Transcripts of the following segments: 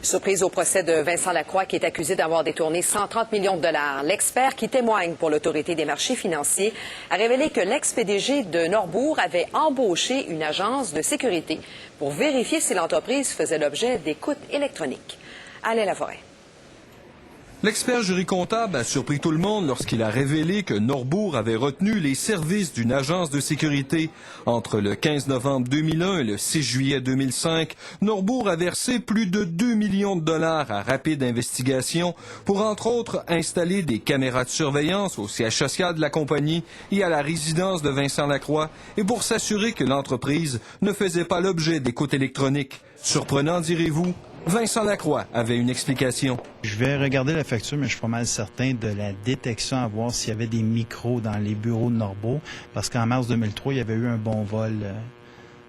Surprise au procès de Vincent Lacroix, qui est accusé d'avoir détourné 130 millions de dollars. L'expert qui témoigne pour l'Autorité des marchés financiers a révélé que l'ex-PDG de Norbourg avait embauché une agence de sécurité pour vérifier si l'entreprise faisait l'objet d'écoutes électroniques. Alain Laforêt. L'expert jury comptable a surpris tout le monde lorsqu'il a révélé que Norbourg avait retenu les services d'une agence de sécurité. Entre le 15 novembre 2001 et le 6 juillet 2005, Norbourg a versé plus de 2 millions de dollars à Rapide Investigation pour, entre autres, installer des caméras de surveillance au siège social de la compagnie et à la résidence de Vincent Lacroix et pour s'assurer que l'entreprise ne faisait pas l'objet d'écoutes électroniques. Surprenant, direz-vous? Vincent Lacroix avait une explication. Je vais regarder la facture, mais je suis pas mal certain de la détection à voir s'il y avait des micros dans les bureaux de Norbourg, parce qu'en mars 2003, il y avait eu un bon vol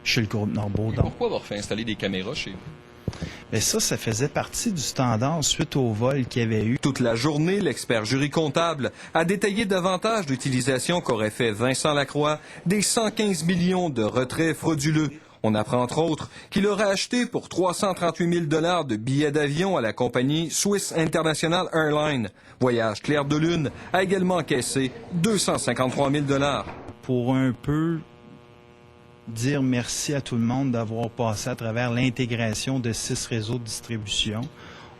chez le groupe Norbourg. Pourquoi avoir fait installer des caméras chez vous? Mais ça faisait partie du standard suite au vol qu'il y avait eu. Toute la journée, l'expert jury comptable a détaillé davantage l'utilisation qu'aurait fait Vincent Lacroix des 115 millions de retraits frauduleux. On apprend entre autres qu'il aurait acheté pour 338 000 $ de billets d'avion à la compagnie Swiss International Airlines. Voyage Clair de Lune a également encaissé 253 000 $. Pour un peu dire merci à tout le monde d'avoir passé à travers l'intégration de 6 réseaux de distribution.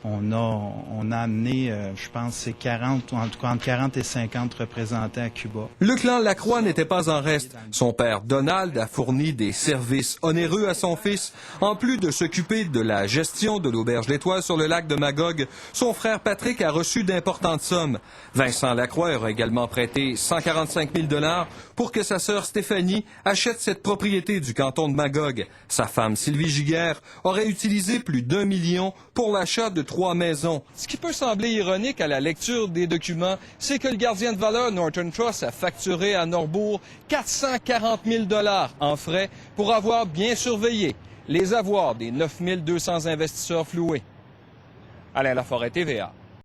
On a amené, je pense, c'est 40, en tout cas entre 40 et 50 représentants à Cuba. Le clan Lacroix n'était pas en reste. Son père Donald a fourni des services onéreux à son fils. En plus de s'occuper de la gestion de l'auberge L'Étoile sur le lac de Magog, son frère Patrick a reçu d'importantes sommes. Vincent Lacroix aurait également prêté 145 000 $ pour que sa sœur Stéphanie achète cette propriété du canton de Magog. Sa femme Sylvie Giguère aurait utilisé plus d'1 million pour l'achat de 3 maisons. Ce qui peut sembler ironique à la lecture des documents, c'est que le gardien de valeur Norton Trust a facturé à Norbourg 440 000 $ en frais pour avoir bien surveillé les avoirs des 9 200 investisseurs floués. Alain Laforêt, TVA.